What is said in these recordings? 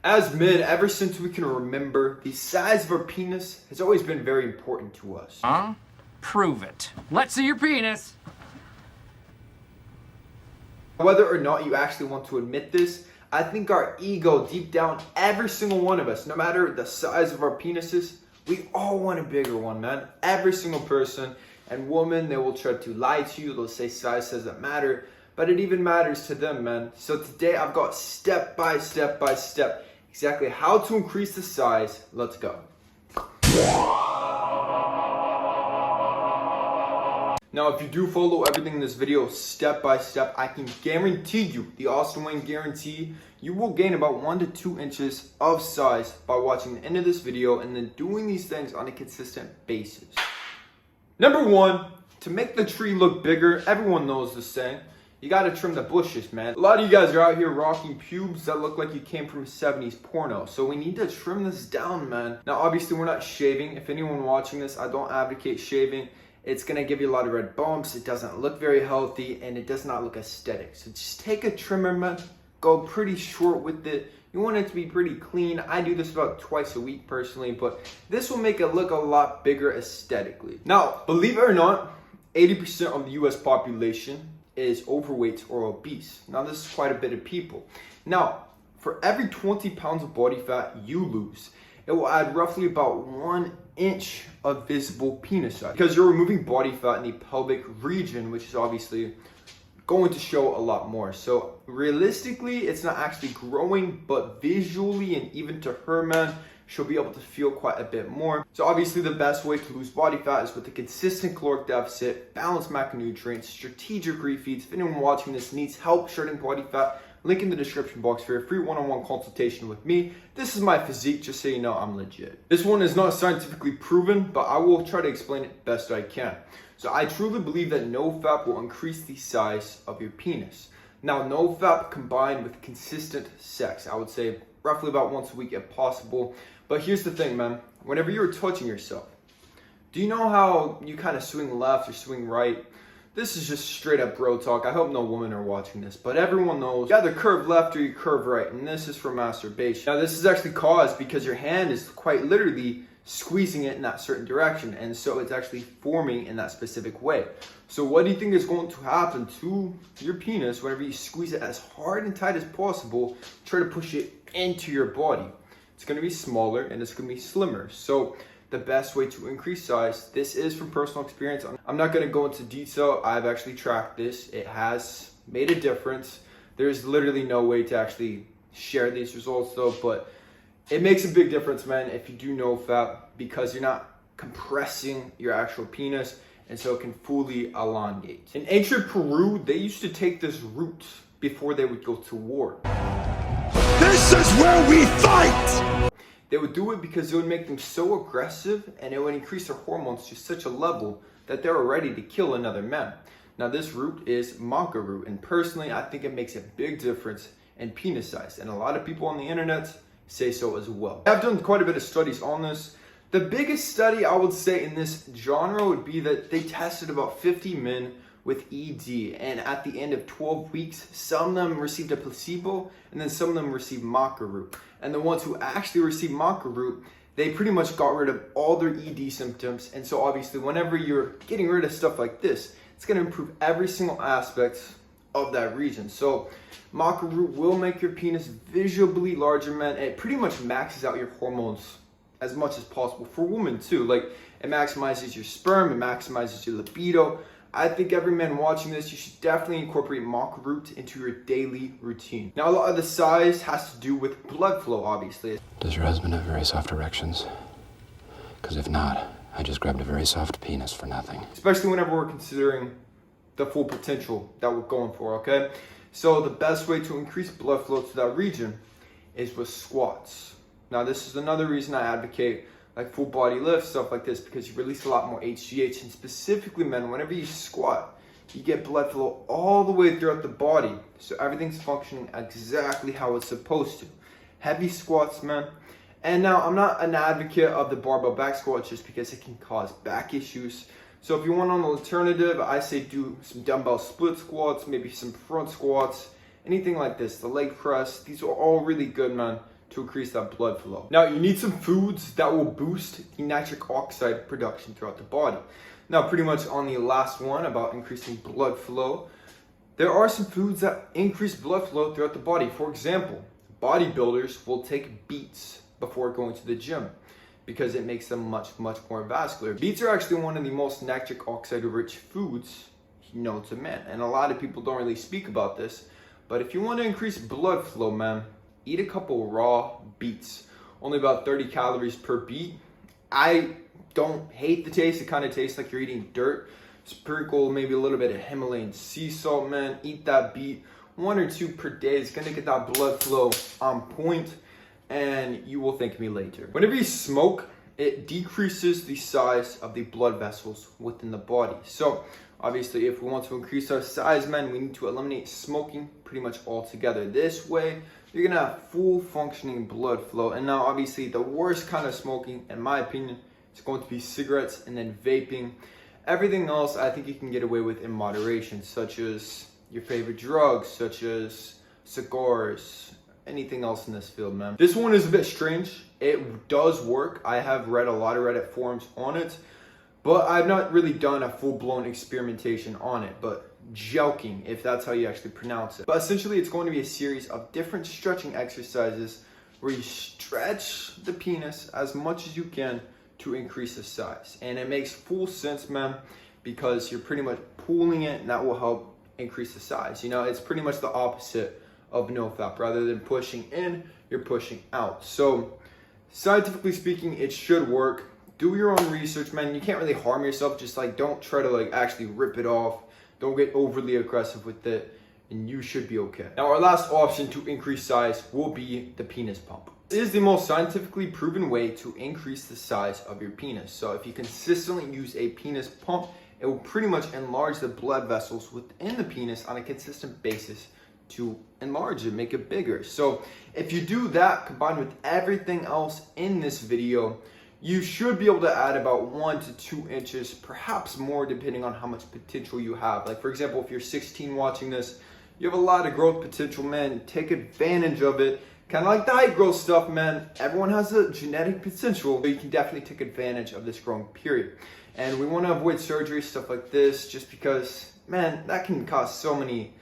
As men, ever since we can remember, the size of our penis has always been very important to us. Huh? Prove it. Let's see your penis. Whether or not you actually want to admit this, I think our ego, deep down, every single one of us, no matter the size of our penises, we all want a bigger one, man. Every single person and woman, they will try to lie to you. They'll say size doesn't matter, but it even matters to them, man. So today I've got step by step exactly how to increase the size. Let's go. Now, if you do follow everything in this video step by step, I can guarantee you, the Austin Wayne guarantee, you will gain about 1 to 2 inches of size by watching the end of this video and then doing these things on a consistent basis. Number 1, to make the tree look bigger, everyone knows this saying, you gotta trim the bushes, man. A lot of you guys are out here rocking pubes that look like you came from a 70s porno, so we need to trim this down, man. Now, obviously, we're not shaving. If anyone watching this, I don't advocate shaving. It's gonna give you a lot of red bumps, it doesn't look very healthy, and it does not look aesthetic. So just take a trimmer, man, go pretty short with it. You want it to be pretty clean. I do this about twice a week personally, but this will make it look a lot bigger aesthetically. Now, believe it or not, 80% of the US population is overweight or obese. Now, this is quite a bit of people. Now, for every 20 pounds of body fat you lose, it will add roughly about 1 inch of visible penis size because you're removing body fat in the pelvic region, which is obviously going to show a lot more. So realistically, it's not actually growing, but visually and even to her, man, she'll be able to feel quite a bit more. So obviously the best way to lose body fat is with a consistent caloric deficit, balanced macronutrients, strategic refeeds. If anyone watching this needs help shedding body fat, link in the description box for a free one-on-one consultation with me. This is my physique, just so you know I'm legit. This one is not scientifically proven, but I will try to explain it best I can. So I truly believe that Nofap will increase the size of your penis. Now, Nofap combined with consistent sex, I would say roughly about once a week if possible. But here's the thing, man. Whenever you're touching yourself, do you know how you kind of swing left or swing right? This is just straight up bro talk. I hope no women are watching this, but everyone knows you either curve left or you curve right, and this is for masturbation. Now, this is actually caused because your hand is quite literally squeezing it in that certain direction, and so it's actually forming in that specific way. So what do you think is going to happen to your penis whenever you squeeze it as hard and tight as possible, try to push it into your body? It's going to be smaller and it's going to be slimmer. So the best way to increase size, this is from personal experience. I'm not going to go into detail. I've actually tracked this. It has made a difference. There's literally no way to actually share these results though, but it makes a big difference, man, if you do Nofap, because you're not compressing your actual penis, and so it can fully elongate. In ancient Peru, they used to take this root before they would go to war. This is where we fight! They would do it because it would make them so aggressive and it would increase their hormones to such a level that they were ready to kill another man. Now, this root is Maca root, and personally, I think it makes a big difference in penis size, and a lot of people on the internet say so as well. I've done quite a bit of studies on this. The biggest study I would say in this genre would be that they tested about 50 men with ED, and at the end of 12 weeks, some of them received a placebo and then some of them received Maca root. And the ones who actually received Maca root, they pretty much got rid of all their ED symptoms. And so obviously whenever you're getting rid of stuff like this, it's going to improve every single aspect of that region. So Maca root will make your penis visibly larger, man. It pretty much maxes out your hormones as much as possible for women too. Like, it maximizes your sperm, it maximizes your libido. I think every man watching this, you should definitely incorporate Maca root into your daily routine. Now, a lot of the size has to do with blood flow, obviously. Does your husband have very soft erections? Because if not, I just grabbed a very soft penis for nothing. Especially whenever we're considering the full potential that we're going for, okay? So the best way to increase blood flow to that region is with squats. Now, this is another reason I advocate like full body lifts, stuff like this, because you release a lot more HGH, and specifically, men, whenever you squat, you get blood flow all the way throughout the body, so everything's functioning exactly how it's supposed to. Heavy squats, man. And now, I'm not an advocate of the barbell back squat just because it can cause back issues. So if you want an alternative, I say do some dumbbell split squats, maybe some front squats, anything like this. The leg press, these are all really good, man, to increase that blood flow. Now, you need some foods that will boost the nitric oxide production throughout the body. Now, pretty much on the last one about increasing blood flow, there are some foods that increase blood flow throughout the body. For example, bodybuilders will take beets before going to the gym because it makes them much more vascular. Beets are actually one of the most nitric oxide rich foods known to man, and a lot of people don't really speak about this, but if you want to increase blood flow, man, eat a couple raw beets. Only about 30 calories per beet. I don't hate the taste. It kind of tastes like you're eating dirt. Sprinkle maybe a little bit of Himalayan sea salt, man. Eat that beet 1 or 2 per day. It's gonna get that blood flow on point, and you will thank me later. Whenever you smoke, it decreases the size of the blood vessels within the body. So obviously, if we want to increase our size, man, we need to eliminate smoking pretty much altogether. This way, you're gonna have full functioning blood flow. And now, obviously, the worst kind of smoking, in my opinion, is going to be cigarettes and then vaping. Everything else, I think you can get away with in moderation, such as your favorite drugs, such as cigars, anything else in this field, man. This one is a bit strange. It does work. I have read a lot of Reddit forums on it, but I've not really done a full-blown experimentation on it, but jelqing, if that's how you actually pronounce it. But essentially, it's going to be a series of different stretching exercises where you stretch the penis as much as you can to increase the size. And it makes full sense, man, because you're pretty much pulling it, and that will help increase the size. You know, it's pretty much the opposite of Nofap. Rather than pushing in, you're pushing out. So scientifically speaking, it should work. Do your own research, man. You can't really harm yourself. Just like, don't try to like actually rip it off. Don't get overly aggressive with it, and you should be okay. Now, our last option to increase size will be the penis pump. This is the most scientifically proven way to increase the size of your penis. So if you consistently use a penis pump, it will pretty much enlarge the blood vessels within the penis on a consistent basis to enlarge it, make it bigger. So if you do that combined with everything else in this video, you should be able to add about 1 to 2 inches, perhaps more, depending on how much potential you have. Like, for example, if you're 16 watching this, you have a lot of growth potential, man. Take advantage of it. Kind of like the height growth stuff, man. Everyone has a genetic potential, so you can definitely take advantage of this growing period. And we want to avoid surgery, stuff like this, just because, man, that can cause so many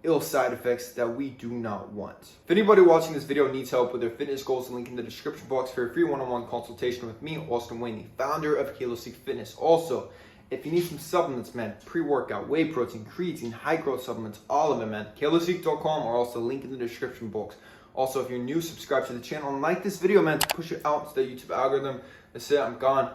ill side effects that we do not want. If anybody watching this video needs help with their fitness goals, link in the description box for a free one-on-one consultation with me, Austin Wayne, the founder of Kalosique Fitness. Also, if you need some supplements, man, pre-workout, whey protein, creatine, high growth supplements, all of them, man, kalosique.com, or also link in the description box. Also, if you're new, subscribe to the channel and like this video, man, to push it out to the YouTube algorithm. That's it, I'm gone.